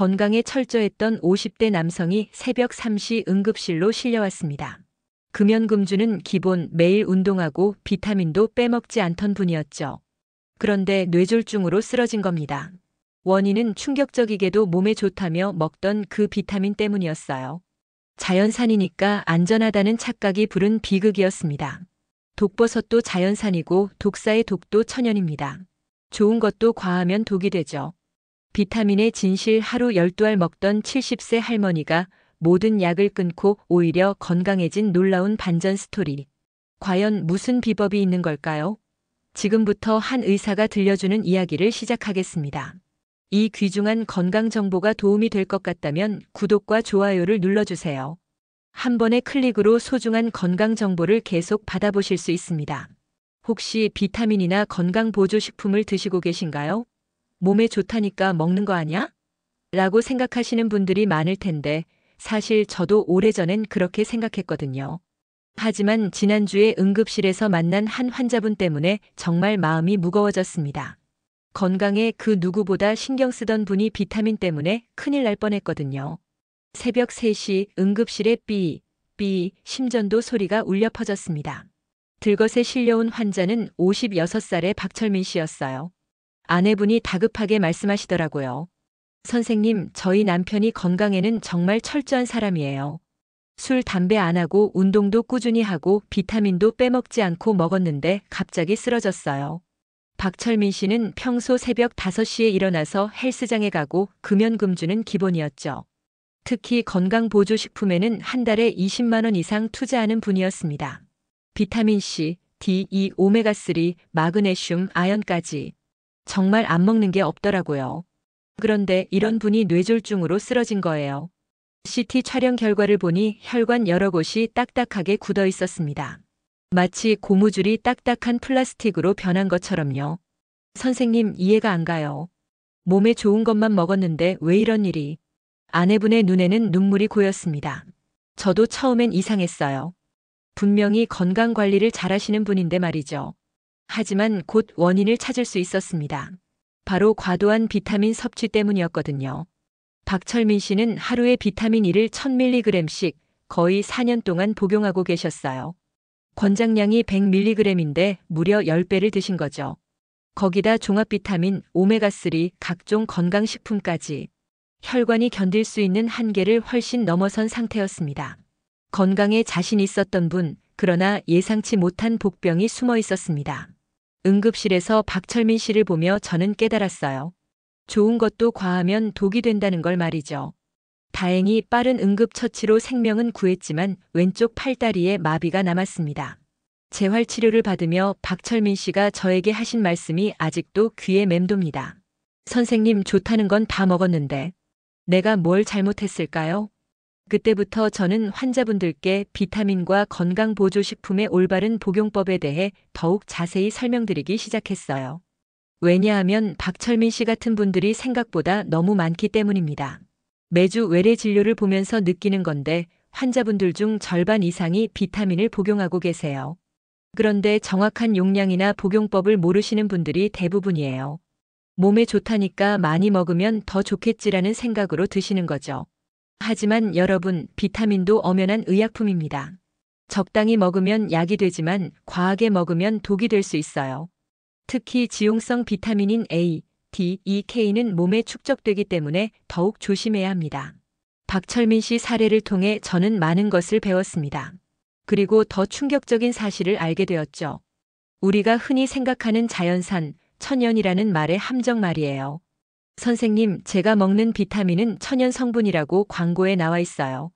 건강에 철저했던 50대 남성이 새벽 3시 응급실로 실려왔습니다. 금연금주는 기본 매일 운동하고 비타민도 빼먹지 않던 분이었죠. 그런데 뇌졸중으로 쓰러진 겁니다. 원인은 충격적이게도 몸에 좋다며 먹던 그 비타민 때문이었어요. 자연산이니까 안전하다는 착각이 부른 비극이었습니다. 독버섯도 자연산이고 독사의 독도 천연입니다. 좋은 것도 과하면 독이 되죠. 비타민의 진실 하루 12알 먹던 70세 할머니가 모든 약을 끊고 오히려 건강해진 놀라운 반전 스토리. 과연 무슨 비법이 있는 걸까요? 지금부터 한 의사가 들려주는 이야기를 시작하겠습니다. 이 귀중한 건강 정보가 도움이 될 것 같다면 구독과 좋아요를 눌러주세요. 한 번의 클릭으로 소중한 건강 정보를 계속 받아보실 수 있습니다. 혹시 비타민이나 건강 보조식품을 드시고 계신가요? 몸에 좋다니까 먹는 거 아니야? 라고 생각하시는 분들이 많을 텐데 사실 저도 오래전엔 그렇게 생각했거든요. 하지만 지난주에 응급실에서 만난 한 환자분 때문에 정말 마음이 무거워졌습니다. 건강에 그 누구보다 신경 쓰던 분이 비타민 때문에 큰일 날 뻔했거든요. 새벽 3시 응급실에 삐 심전도 소리가 울려 퍼졌습니다. 들것에 실려온 환자는 56살의 박철민 씨였어요. 아내분이 다급하게 말씀하시더라고요. 선생님, 저희 남편이 건강에는 정말 철저한 사람이에요. 술, 담배 안 하고 운동도 꾸준히 하고 비타민도 빼먹지 않고 먹었는데 갑자기 쓰러졌어요. 박철민 씨는 평소 새벽 5시에 일어나서 헬스장에 가고 금연금주는 기본이었죠. 특히 건강보조식품에는 한 달에 20만 원 이상 투자하는 분이었습니다. 비타민C, D, E, 오메가3, 마그네슘, 아연까지. 정말 안 먹는 게 없더라고요. 그런데 이런 분이 뇌졸중으로 쓰러진 거예요. CT 촬영 결과를 보니 혈관 여러 곳이 딱딱하게 굳어 있었습니다. 마치 고무줄이 딱딱한 플라스틱으로 변한 것처럼요. 선생님, 이해가 안 가요. 몸에 좋은 것만 먹었는데 왜 이런 일이? 아내분의 눈에는 눈물이 고였습니다. 저도 처음엔 이상했어요. 분명히 건강 관리를 잘하시는 분인데 말이죠. 하지만 곧 원인을 찾을 수 있었습니다. 바로 과도한 비타민 섭취 때문이었거든요. 박철민 씨는 하루에 비타민 E를 1000mg씩 거의 4년 동안 복용하고 계셨어요. 권장량이 100mg인데 무려 10배를 드신 거죠. 거기다 종합 비타민, 오메가3, 각종 건강식품까지. 혈관이 견딜 수 있는 한계를 훨씬 넘어선 상태였습니다. 건강에 자신 있었던 분, 그러나 예상치 못한 복병이 숨어 있었습니다. 응급실에서 박철민 씨를 보며 저는 깨달았어요. 좋은 것도 과하면 독이 된다는 걸 말이죠. 다행히 빠른 응급처치로 생명은 구했지만 왼쪽 팔다리에 마비가 남았습니다. 재활치료를 받으며 박철민 씨가 저에게 하신 말씀이 아직도 귀에 맴돕니다. 선생님, 좋다는 건 다 먹었는데 내가 뭘 잘못했을까요? 그때부터 저는 환자분들께 비타민과 건강보조식품의 올바른 복용법에 대해 더욱 자세히 설명드리기 시작했어요. 왜냐하면 박철민 씨 같은 분들이 생각보다 너무 많기 때문입니다. 매주 외래 진료를 보면서 느끼는 건데 환자분들 중 절반 이상이 비타민을 복용하고 계세요. 그런데 정확한 용량이나 복용법을 모르시는 분들이 대부분이에요. 몸에 좋다니까 많이 먹으면 더 좋겠지라는 생각으로 드시는 거죠. 하지만 여러분, 비타민도 엄연한 의약품입니다. 적당히 먹으면 약이 되지만 과하게 먹으면 독이 될 수 있어요. 특히 지용성 비타민인 A, D, E, K는 몸에 축적되기 때문에 더욱 조심해야 합니다. 박철민 씨 사례를 통해 저는 많은 것을 배웠습니다. 그리고 더 충격적인 사실을 알게 되었죠. 우리가 흔히 생각하는 자연산, 천연이라는 말의 함정 말이에요. 선생님, 제가 먹는 비타민은 천연 성분이라고 광고에 나와 있어요.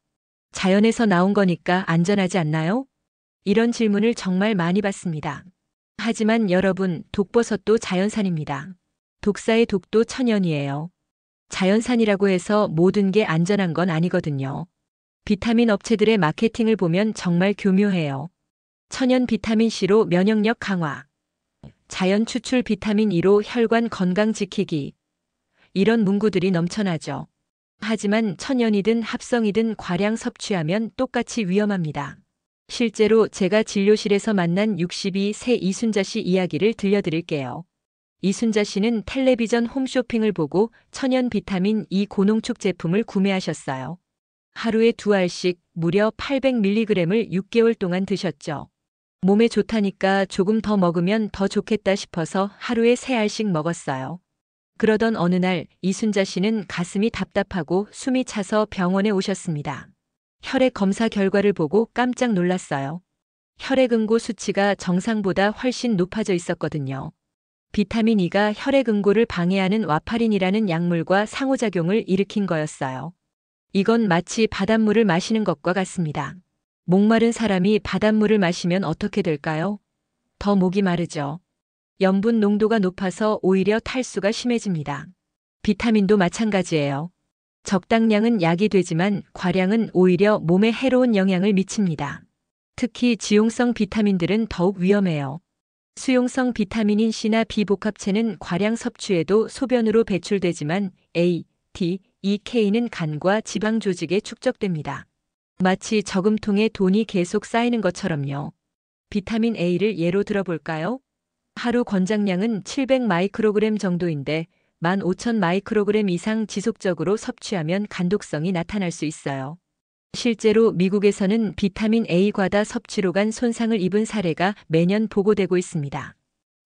자연에서 나온 거니까 안전하지 않나요? 이런 질문을 정말 많이 받습니다. 하지만 여러분, 독버섯도 자연산입니다. 독사의 독도 천연이에요. 자연산이라고 해서 모든 게 안전한 건 아니거든요. 비타민 업체들의 마케팅을 보면 정말 교묘해요. 천연 비타민C로 면역력 강화, 자연 추출 비타민 E로 혈관 건강 지키기, 이런 문구들이 넘쳐나죠. 하지만 천연이든 합성이든 과량 섭취하면 똑같이 위험합니다. 실제로 제가 진료실에서 만난 62세 이순자 씨 이야기를 들려드릴게요. 이순자 씨는 텔레비전 홈쇼핑을 보고 천연 비타민 E 고농축 제품을 구매하셨어요. 하루에 2알씩 무려 800mg을 6개월 동안 드셨죠. 몸에 좋다니까 조금 더 먹으면 더 좋겠다 싶어서 하루에 3알씩 먹었어요. 그러던 어느 날 이순자 씨는 가슴이 답답하고 숨이 차서 병원에 오셨습니다. 혈액 검사 결과를 보고 깜짝 놀랐어요. 혈액응고 수치가 정상보다 훨씬 높아져 있었거든요. 비타민 E가 혈액응고를 방해하는 와파린이라는 약물과 상호작용을 일으킨 거였어요. 이건 마치 바닷물을 마시는 것과 같습니다. 목마른 사람이 바닷물을 마시면 어떻게 될까요? 더 목이 마르죠. 염분 농도가 높아서 오히려 탈수가 심해집니다. 비타민도 마찬가지예요. 적당량은 약이 되지만 과량은 오히려 몸에 해로운 영향을 미칩니다. 특히 지용성 비타민들은 더욱 위험해요. 수용성 비타민인 C나 B 복합체는 과량 섭취에도 소변으로 배출되지만 A, D, E, K는 간과 지방 조직에 축적됩니다. 마치 저금통에 돈이 계속 쌓이는 것처럼요. 비타민 A를 예로 들어볼까요? 하루 권장량은 700 마이크로그램 정도인데 15,000 마이크로그램 이상 지속적으로 섭취하면 간독성이 나타날 수 있어요. 실제로 미국에서는 비타민 A 과다 섭취로 간 손상을 입은 사례가 매년 보고되고 있습니다.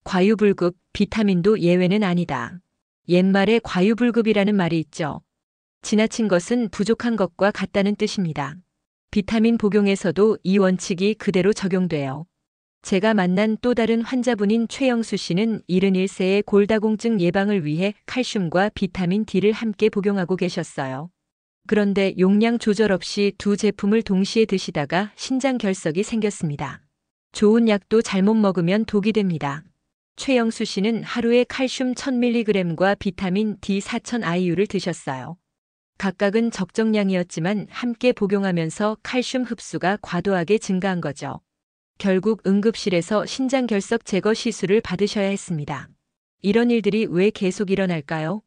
과유불급, 비타민도 예외는 아니다. 옛말에 과유불급이라는 말이 있죠. 지나친 것은 부족한 것과 같다는 뜻입니다. 비타민 복용에서도 이 원칙이 그대로 적용돼요. 제가 만난 또 다른 환자분인 최영수 씨는 71세의 골다공증 예방을 위해 칼슘과 비타민 D를 함께 복용하고 계셨어요. 그런데 용량 조절 없이 두 제품을 동시에 드시다가 신장결석이 생겼습니다. 좋은 약도 잘못 먹으면 독이 됩니다. 최영수 씨는 하루에 칼슘 1000mg과 비타민 D 4000IU를 드셨어요. 각각은 적정량이었지만 함께 복용하면서 칼슘 흡수가 과도하게 증가한 거죠. 결국 응급실에서 신장결석 제거 시술을 받으셔야 했습니다. 이런 일들이 왜 계속 일어날까요?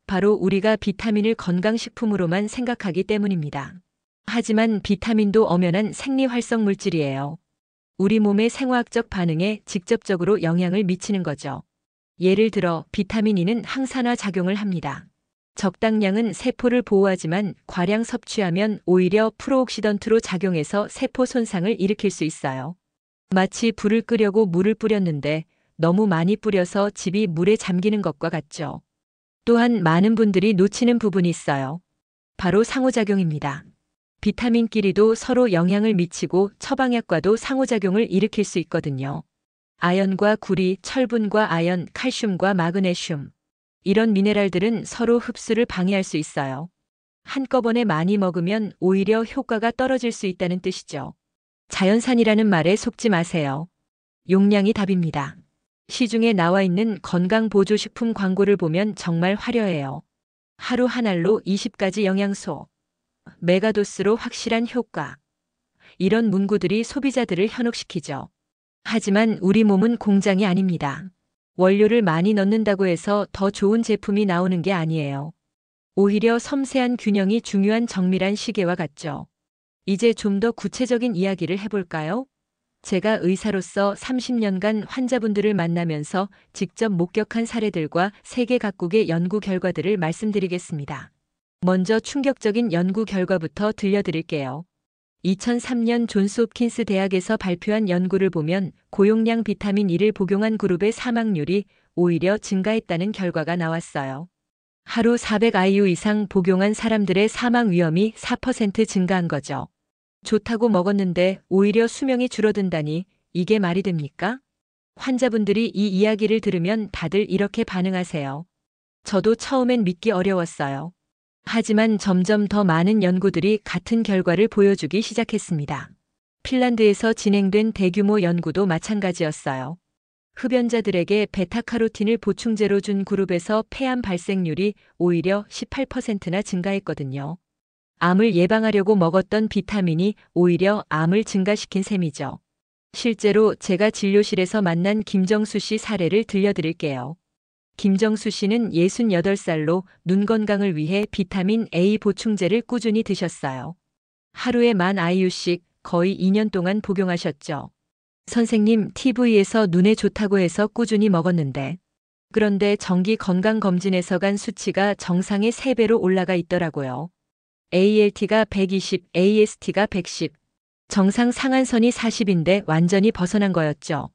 바로 우리가 비타민을 건강식품으로만 생각하기 때문입니다. 하지만 비타민도 엄연한 생리활성 물질이에요. 우리 몸의 생화학적 반응에 직접적으로 영향을 미치는 거죠. 예를 들어 비타민 E는 항산화 작용을 합니다. 적당량은 세포를 보호하지만 과량 섭취하면 오히려 프로옥시던트로 작용해서 세포 손상을 일으킬 수 있어요. 마치 불을 끄려고 물을 뿌렸는데 너무 많이 뿌려서 집이 물에 잠기는 것과 같죠. 또한 많은 분들이 놓치는 부분이 있어요. 바로 상호작용입니다. 비타민끼리도 서로 영향을 미치고 처방약과도 상호작용을 일으킬 수 있거든요. 아연과 구리, 철분과 아연, 칼슘과 마그네슘. 이런 미네랄들은 서로 흡수를 방해할 수 있어요. 한꺼번에 많이 먹으면 오히려 효과가 떨어질 수 있다는 뜻이죠. 자연산이라는 말에 속지 마세요. 용량이 답입니다. 시중에 나와 있는 건강보조식품 광고를 보면 정말 화려해요. 하루 한 알로 20가지 영양소, 메가도스로 확실한 효과. 이런 문구들이 소비자들을 현혹시키죠. 하지만 우리 몸은 공장이 아닙니다. 원료를 많이 넣는다고 해서 더 좋은 제품이 나오는 게 아니에요. 오히려 섬세한 균형이 중요한 정밀한 시계와 같죠. 이제 좀 더 구체적인 이야기를 해볼까요? 제가 의사로서 30년간 환자분들을 만나면서 직접 목격한 사례들과 세계 각국의 연구 결과들을 말씀드리겠습니다. 먼저 충격적인 연구 결과부터 들려드릴게요. 2003년 존스홉킨스 대학에서 발표한 연구를 보면 고용량 비타민 E를 복용한 그룹의 사망률이 오히려 증가했다는 결과가 나왔어요. 하루 400IU 이상 복용한 사람들의 사망 위험이 4% 증가한 거죠. 좋다고 먹었는데 오히려 수명이 줄어든다니 이게 말이 됩니까? 환자분들이 이 이야기를 들으면 다들 이렇게 반응하세요. 저도 처음엔 믿기 어려웠어요. 하지만 점점 더 많은 연구들이 같은 결과를 보여주기 시작했습니다. 핀란드에서 진행된 대규모 연구도 마찬가지였어요. 흡연자들에게 베타카로틴을 보충제로 준 그룹에서 폐암 발생률이 오히려 18%나 증가했거든요. 암을 예방하려고 먹었던 비타민이 오히려 암을 증가시킨 셈이죠. 실제로 제가 진료실에서 만난 김정수 씨 사례를 들려드릴게요. 김정수 씨는 68살로 눈 건강을 위해 비타민 A 보충제를 꾸준히 드셨어요. 하루에 10,000IU씩 거의 2년 동안 복용하셨죠. 선생님, TV에서 눈에 좋다고 해서 꾸준히 먹었는데 그런데 정기 건강검진에서 간 수치가 정상의 3배로 올라가 있더라고요. ALT가 120, AST가 110. 정상 상한선이 40인데 완전히 벗어난 거였죠.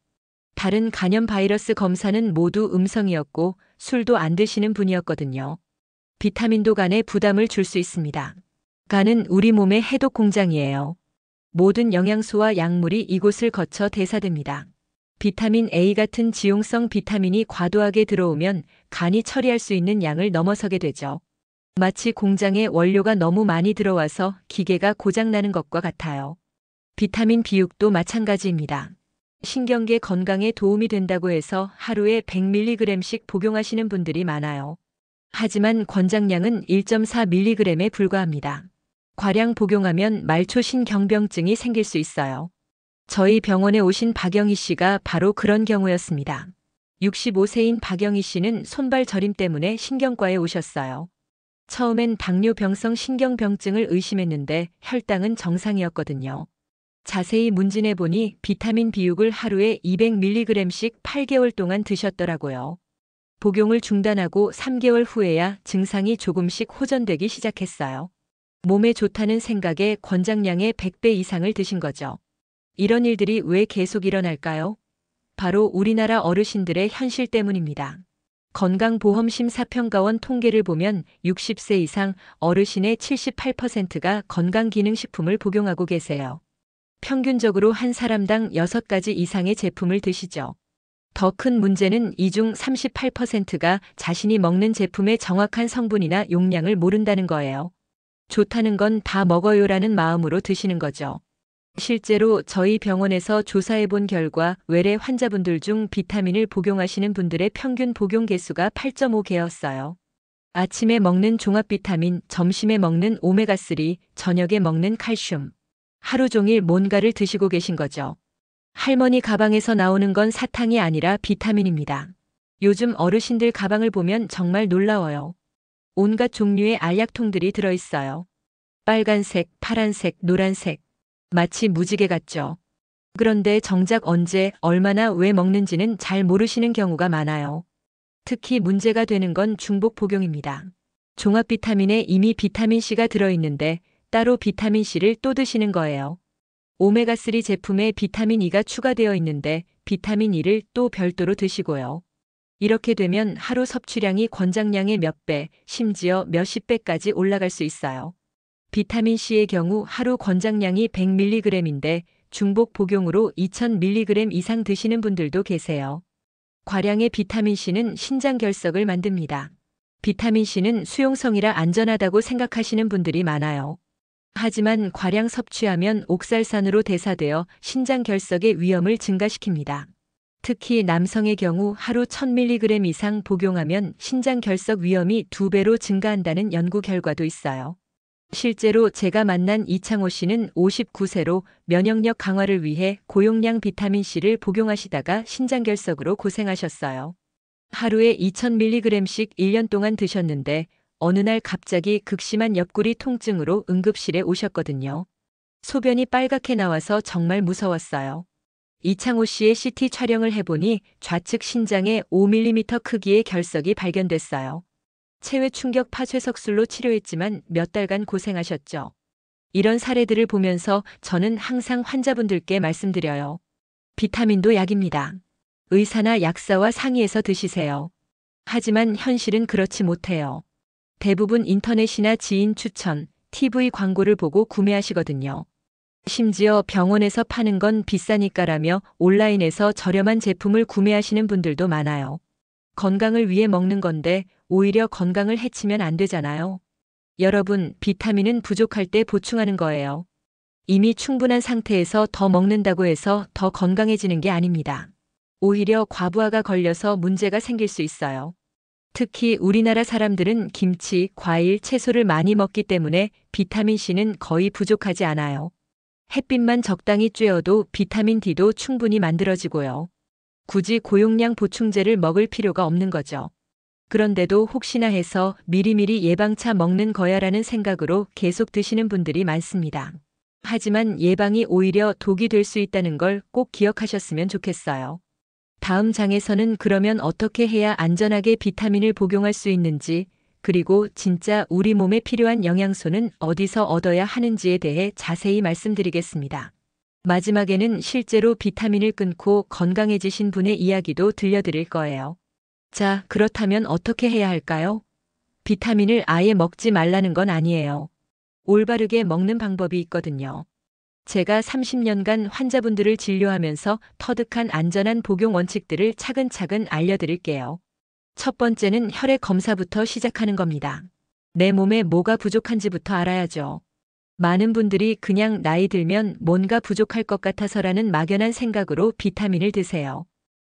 다른 간염 바이러스 검사는 모두 음성이었고 술도 안 드시는 분이었거든요. 비타민도 간에 부담을 줄 수 있습니다. 간은 우리 몸의 해독 공장이에요. 모든 영양소와 약물이 이곳을 거쳐 대사됩니다. 비타민 A 같은 지용성 비타민이 과도하게 들어오면 간이 처리할 수 있는 양을 넘어서게 되죠. 마치 공장에 원료가 너무 많이 들어와서 기계가 고장나는 것과 같아요. 비타민 비육도 마찬가지입니다. 신경계 건강에 도움이 된다고 해서 하루에 100mg씩 복용하시는 분들이 많아요. 하지만 권장량은 1.4mg에 불과합니다. 과량 복용하면 말초신경병증이 생길 수 있어요. 저희 병원에 오신 박영희 씨가 바로 그런 경우였습니다. 65세인 박영희 씨는 손발 저림 때문에 신경과에 오셨어요. 처음엔 당뇨병성 신경병증을 의심했는데 혈당은 정상이었거든요. 자세히 문진해 보니 비타민 비육을 하루에 200mg씩 8개월 동안 드셨더라고요. 복용을 중단하고 3개월 후에야 증상이 조금씩 호전되기 시작했어요. 몸에 좋다는 생각에 권장량의 100배 이상을 드신 거죠. 이런 일들이 왜 계속 일어날까요? 바로 우리나라 어르신들의 현실 때문입니다. 건강보험심사평가원 통계를 보면 60세 이상 어르신의 78%가 건강기능식품을 복용하고 계세요. 평균적으로 한 사람당 6가지 이상의 제품을 드시죠. 더 큰 문제는 이 중 38%가 자신이 먹는 제품의 정확한 성분이나 용량을 모른다는 거예요. 좋다는 건 다 먹어요라는 마음으로 드시는 거죠. 실제로 저희 병원에서 조사해 본 결과 외래 환자분들 중 비타민을 복용하시는 분들의 평균 복용 개수가 8.5개였어요. 아침에 먹는 종합 비타민, 점심에 먹는 오메가3, 저녁에 먹는 칼슘. 하루 종일 뭔가를 드시고 계신 거죠. 할머니 가방에서 나오는 건 사탕이 아니라 비타민입니다. 요즘 어르신들 가방을 보면 정말 놀라워요. 온갖 종류의 알약통들이 들어있어요. 빨간색, 파란색, 노란색. 마치 무지개 같죠. 그런데 정작 언제, 얼마나 왜 먹는지는 잘 모르시는 경우가 많아요. 특히 문제가 되는 건 중복 복용입니다. 종합 비타민에 이미 비타민C가 들어있는데 따로 비타민C를 또 드시는 거예요. 오메가3 제품에 비타민E가 추가되어 있는데 비타민E를 또 별도로 드시고요. 이렇게 되면 하루 섭취량이 권장량의 몇 배, 심지어 몇십 배까지 올라갈 수 있어요. 비타민C의 경우 하루 권장량이 100mg인데 중복 복용으로 2000mg 이상 드시는 분들도 계세요. 과량의 비타민C는 신장 결석을 만듭니다. 비타민C는 수용성이라 안전하다고 생각하시는 분들이 많아요. 하지만 과량 섭취하면 옥살산으로 대사되어 신장 결석의 위험을 증가시킵니다. 특히 남성의 경우 하루 1000mg 이상 복용하면 신장 결석 위험이 2배로 증가한다는 연구 결과도 있어요. 실제로 제가 만난 이창호 씨는 59세로 면역력 강화를 위해 고용량 비타민C를 복용하시다가 신장 결석으로 고생하셨어요. 하루에 2000mg씩 1년 동안 드셨는데 어느 날 갑자기 극심한 옆구리 통증으로 응급실에 오셨거든요. 소변이 빨갛게 나와서 정말 무서웠어요. 이창호 씨의 CT 촬영을 해보니 좌측 신장에 5mm 크기의 결석이 발견됐어요. 체외 충격 파쇄석술로 치료했지만 몇 달간 고생하셨죠. 이런 사례들을 보면서 저는 항상 환자분들께 말씀드려요. 비타민도 약입니다. 의사나 약사와 상의해서 드시세요. 하지만 현실은 그렇지 못해요. 대부분 인터넷이나 지인 추천, TV 광고를 보고 구매하시거든요. 심지어 병원에서 파는 건 비싸니까라며 온라인에서 저렴한 제품을 구매하시는 분들도 많아요. 건강을 위해 먹는 건데 오히려 건강을 해치면 안 되잖아요. 여러분, 비타민은 부족할 때 보충하는 거예요. 이미 충분한 상태에서 더 먹는다고 해서 더 건강해지는 게 아닙니다. 오히려 과부하가 걸려서 문제가 생길 수 있어요. 특히 우리나라 사람들은 김치, 과일, 채소를 많이 먹기 때문에 비타민C는 거의 부족하지 않아요. 햇빛만 적당히 쬐어도 비타민 D도 충분히 만들어지고요. 굳이 고용량 보충제를 먹을 필요가 없는 거죠. 그런데도 혹시나 해서 미리미리 예방차 먹는 거야라는 생각으로 계속 드시는 분들이 많습니다. 하지만 예방이 오히려 독이 될 수 있다는 걸 꼭 기억하셨으면 좋겠어요. 다음 장에서는 그러면 어떻게 해야 안전하게 비타민을 복용할 수 있는지, 그리고 진짜 우리 몸에 필요한 영양소는 어디서 얻어야 하는지에 대해 자세히 말씀드리겠습니다. 마지막에는 실제로 비타민을 끊고 건강해지신 분의 이야기도 들려드릴 거예요. 자, 그렇다면 어떻게 해야 할까요? 비타민을 아예 먹지 말라는 건 아니에요. 올바르게 먹는 방법이 있거든요. 제가 30년간 환자분들을 진료하면서 터득한 안전한 복용 원칙들을 차근차근 알려드릴게요. 첫 번째는 혈액 검사부터 시작하는 겁니다. 내 몸에 뭐가 부족한지부터 알아야죠. 많은 분들이 그냥 나이 들면 뭔가 부족할 것 같아서라는 막연한 생각으로 비타민을 드세요.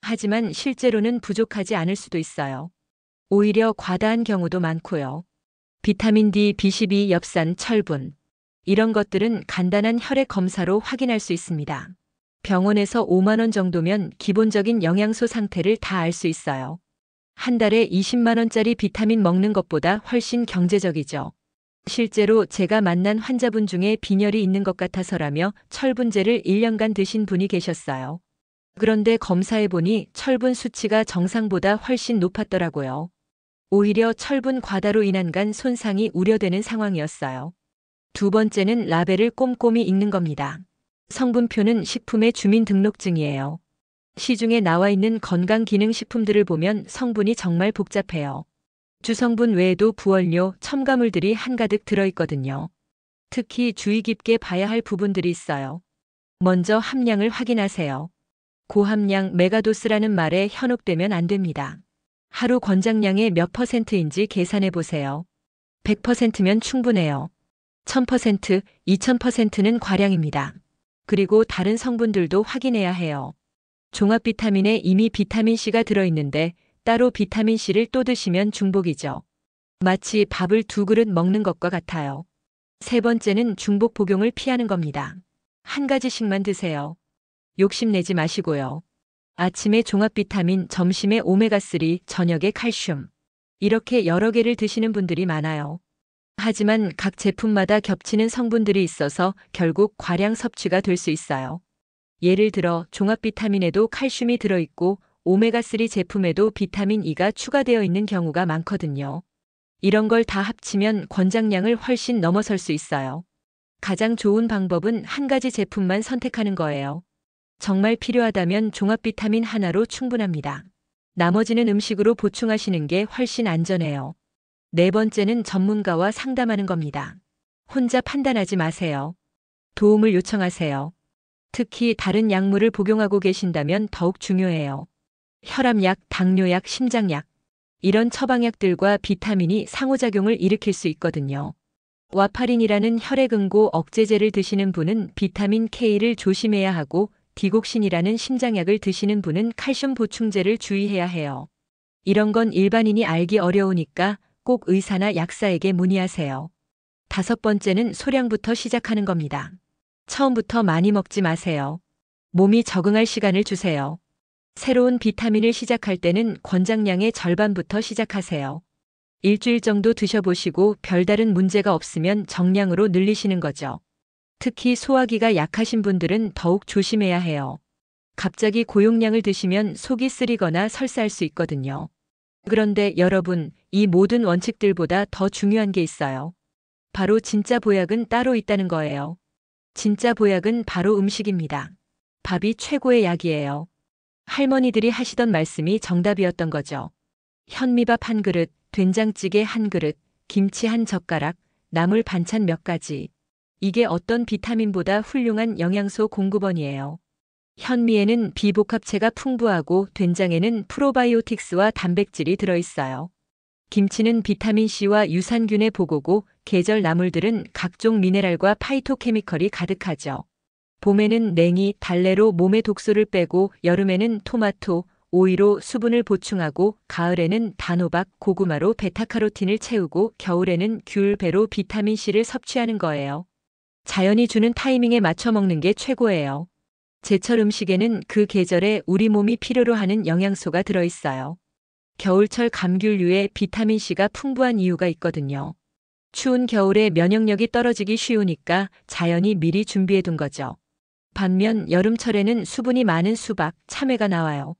하지만 실제로는 부족하지 않을 수도 있어요. 오히려 과다한 경우도 많고요. 비타민 D, B12, 엽산, 철분. 이런 것들은 간단한 혈액 검사로 확인할 수 있습니다. 병원에서 5만 원 정도면 기본적인 영양소 상태를 다 알 수 있어요. 한 달에 20만 원짜리 비타민 먹는 것보다 훨씬 경제적이죠. 실제로 제가 만난 환자분 중에 빈혈이 있는 것 같아서라며 철분제를 1년간 드신 분이 계셨어요. 그런데 검사해보니 철분 수치가 정상보다 훨씬 높았더라고요. 오히려 철분 과다로 인한 간 손상이 우려되는 상황이었어요. 두 번째는 라벨을 꼼꼼히 읽는 겁니다. 성분표는 식품의 주민등록증이에요. 시중에 나와 있는 건강기능식품들을 보면 성분이 정말 복잡해요. 주성분 외에도 부원료, 첨가물들이 한가득 들어있거든요. 특히 주의 깊게 봐야 할 부분들이 있어요. 먼저 함량을 확인하세요. 고함량 메가도스라는 말에 현혹되면 안 됩니다. 하루 권장량의 몇 %인지 계산해 보세요. 100%면 충분해요. 1000%, 2000%는 과량입니다. 그리고 다른 성분들도 확인해야 해요. 종합 비타민에 이미 비타민C가 들어있는데 따로 비타민C를 또 드시면 중복이죠. 마치 밥을 2그릇 먹는 것과 같아요. 세 번째는 중복 복용을 피하는 겁니다. 한 가지씩만 드세요. 욕심내지 마시고요. 아침에 종합 비타민, 점심에 오메가3, 저녁에 칼슘. 이렇게 여러 개를 드시는 분들이 많아요. 하지만 각 제품마다 겹치는 성분들이 있어서 결국 과량 섭취가 될 수 있어요. 예를 들어 종합 비타민에도 칼슘이 들어있고 오메가3 제품에도 비타민 E가 추가되어 있는 경우가 많거든요. 이런 걸 다 합치면 권장량을 훨씬 넘어설 수 있어요. 가장 좋은 방법은 한 가지 제품만 선택하는 거예요. 정말 필요하다면 종합 비타민 하나로 충분합니다. 나머지는 음식으로 보충하시는 게 훨씬 안전해요. 네 번째는 전문가와 상담하는 겁니다. 혼자 판단하지 마세요. 도움을 요청하세요. 특히 다른 약물을 복용하고 계신다면 더욱 중요해요. 혈압약, 당뇨약, 심장약. 이런 처방약들과 비타민이 상호작용을 일으킬 수 있거든요. 와파린이라는 혈액응고 억제제를 드시는 분은 비타민 K를 조심해야 하고 디곡신이라는 심장약을 드시는 분은 칼슘 보충제를 주의해야 해요. 이런 건 일반인이 알기 어려우니까 꼭 의사나 약사에게 문의하세요. 다섯 번째는 소량부터 시작하는 겁니다. 처음부터 많이 먹지 마세요. 몸이 적응할 시간을 주세요. 새로운 비타민을 시작할 때는 권장량의 절반부터 시작하세요. 일주일 정도 드셔보시고 별다른 문제가 없으면 정량으로 늘리시는 거죠. 특히 소화기가 약하신 분들은 더욱 조심해야 해요. 갑자기 고용량을 드시면 속이 쓰리거나 설사할 수 있거든요. 그런데 여러분, 이 모든 원칙들보다 더 중요한 게 있어요. 바로 진짜 보약은 따로 있다는 거예요. 진짜 보약은 바로 음식입니다. 밥이 최고의 약이에요. 할머니들이 하시던 말씀이 정답이었던 거죠. 현미밥 한 그릇, 된장찌개 한 그릇, 김치 한 젓가락, 나물 반찬 몇 가지. 이게 어떤 비타민보다 훌륭한 영양소 공급원이에요. 현미에는 비복합체가 풍부하고 된장에는 프로바이오틱스와 단백질이 들어있어요. 김치는 비타민C와 유산균의 보고고 계절 나물들은 각종 미네랄과 파이토케미컬이 가득하죠. 봄에는 냉이, 달래로 몸의 독소를 빼고 여름에는 토마토, 오이로 수분을 보충하고 가을에는 단호박, 고구마로 베타카로틴을 채우고 겨울에는 귤, 배로 비타민C를 섭취하는 거예요. 자연이 주는 타이밍에 맞춰 먹는 게 최고예요. 제철 음식에는 그 계절에 우리 몸이 필요로 하는 영양소가 들어있어요. 겨울철 감귤류에 비타민C가 풍부한 이유가 있거든요. 추운 겨울에 면역력이 떨어지기 쉬우니까 자연이 미리 준비해 둔 거죠. 반면 여름철에는 수분이 많은 수박, 참외가 나와요.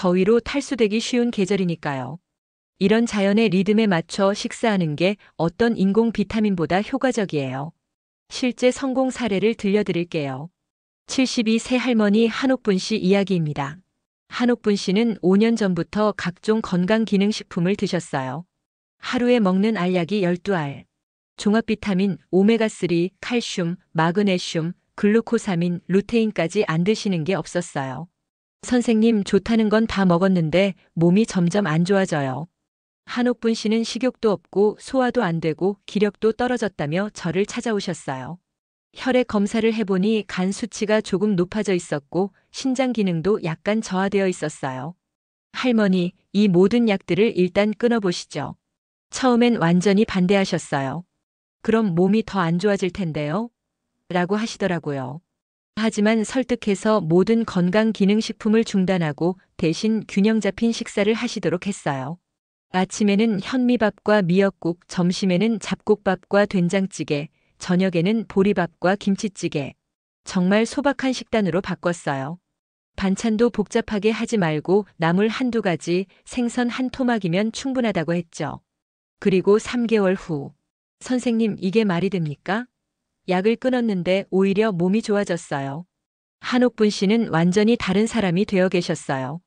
더위로 탈수되기 쉬운 계절이니까요. 이런 자연의 리듬에 맞춰 식사하는 게 어떤 인공 비타민보다 효과적이에요. 실제 성공 사례를 들려드릴게요. 72세 할머니 한옥분 씨 이야기입니다. 한옥분 씨는 5년 전부터 각종 건강기능식품을 드셨어요. 하루에 먹는 알약이 12알, 종합비타민, 오메가3, 칼슘, 마그네슘, 글루코사민, 루테인까지 안 드시는 게 없었어요. 선생님, 좋다는 건 다 먹었는데 몸이 점점 안 좋아져요. 한옥분 씨는 식욕도 없고 소화도 안 되고 기력도 떨어졌다며 저를 찾아오셨어요. 혈액 검사를 해보니 간 수치가 조금 높아져 있었고 신장 기능도 약간 저하되어 있었어요. 할머니, 이 모든 약들을 일단 끊어보시죠. 처음엔 완전히 반대하셨어요. 그럼 몸이 더 안 좋아질 텐데요? 라고 하시더라고요. 하지만 설득해서 모든 건강기능식품을 중단하고 대신 균형 잡힌 식사를 하시도록 했어요. 아침에는 현미밥과 미역국, 점심에는 잡곡밥과 된장찌개, 저녁에는 보리밥과 김치찌개. 정말 소박한 식단으로 바꿨어요. 반찬도 복잡하게 하지 말고 나물 한두 가지, 생선 한 토막이면 충분하다고 했죠. 그리고 3개월 후. 선생님, 이게 말이 됩니까? 약을 끊었는데 오히려 몸이 좋아졌어요. 한옥분 씨는 완전히 다른 사람이 되어 계셨어요.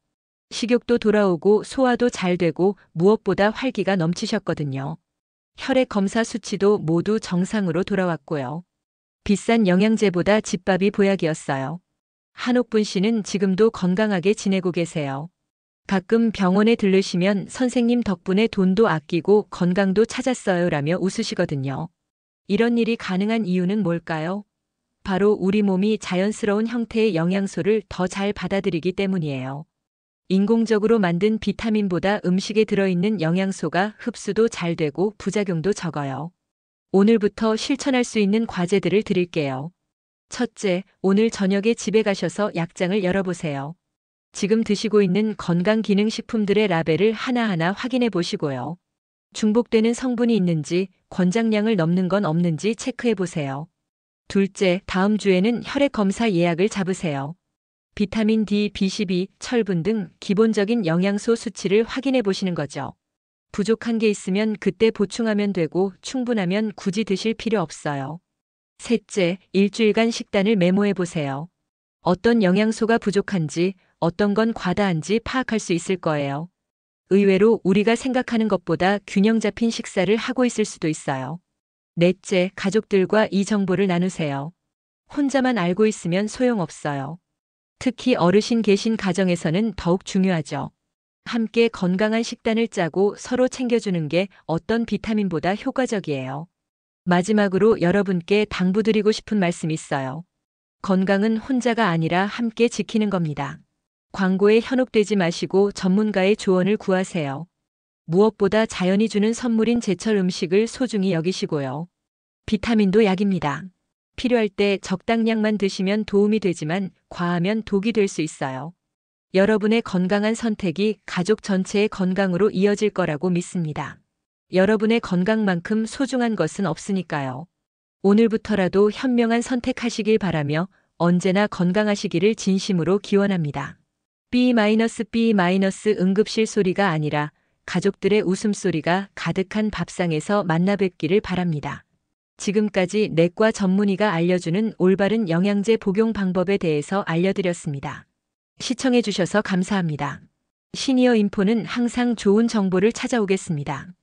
식욕도 돌아오고 소화도 잘 되고 무엇보다 활기가 넘치셨거든요. 혈액 검사 수치도 모두 정상으로 돌아왔고요. 비싼 영양제보다 집밥이 보약이었어요. 한옥분 씨는 지금도 건강하게 지내고 계세요. 가끔 병원에 들르시면 선생님 덕분에 돈도 아끼고 건강도 찾았어요라며 웃으시거든요. 이런 일이 가능한 이유는 뭘까요? 바로 우리 몸이 자연스러운 형태의 영양소를 더 잘 받아들이기 때문이에요. 인공적으로 만든 비타민보다 음식에 들어있는 영양소가 흡수도 잘 되고 부작용도 적어요. 오늘부터 실천할 수 있는 과제들을 드릴게요. 첫째, 오늘 저녁에 집에 가셔서 약장을 열어보세요. 지금 드시고 있는 건강기능식품들의 라벨을 하나하나 확인해 보시고요. 중복되는 성분이 있는지, 권장량을 넘는 건 없는지 체크해 보세요. 둘째, 다음 주에는 혈액 검사 예약을 잡으세요. 비타민 D, B12, 철분 등 기본적인 영양소 수치를 확인해 보시는 거죠. 부족한 게 있으면 그때 보충하면 되고 충분하면 굳이 드실 필요 없어요. 셋째, 일주일간 식단을 메모해 보세요. 어떤 영양소가 부족한지, 어떤 건 과다한지 파악할 수 있을 거예요. 의외로 우리가 생각하는 것보다 균형 잡힌 식사를 하고 있을 수도 있어요. 넷째, 가족들과 이 정보를 나누세요. 혼자만 알고 있으면 소용없어요. 특히 어르신 계신 가정에서는 더욱 중요하죠. 함께 건강한 식단을 짜고 서로 챙겨주는 게 어떤 비타민보다 효과적이에요. 마지막으로 여러분께 당부드리고 싶은 말씀이 있어요. 건강은 혼자가 아니라 함께 지키는 겁니다. 광고에 현혹되지 마시고 전문가의 조언을 구하세요. 무엇보다 자연이 주는 선물인 제철 음식을 소중히 여기시고요. 비타민도 약입니다. 필요할 때 적당량만 드시면 도움이 되지만 과하면 독이 될 수 있어요. 여러분의 건강한 선택이 가족 전체의 건강으로 이어질 거라고 믿습니다. 여러분의 건강만큼 소중한 것은 없으니까요. 오늘부터라도 현명한 선택하시길 바라며 언제나 건강하시기를 진심으로 기원합니다. B-B- 응급실 소리가 아니라 가족들의 웃음소리가 가득한 밥상에서 만나 뵙기를 바랍니다. 지금까지 내과 전문의가 알려주는 올바른 영양제 복용 방법에 대해서 알려드렸습니다. 시청해 주셔서 감사합니다. 시니어 인포는 항상 좋은 정보를 찾아오겠습니다.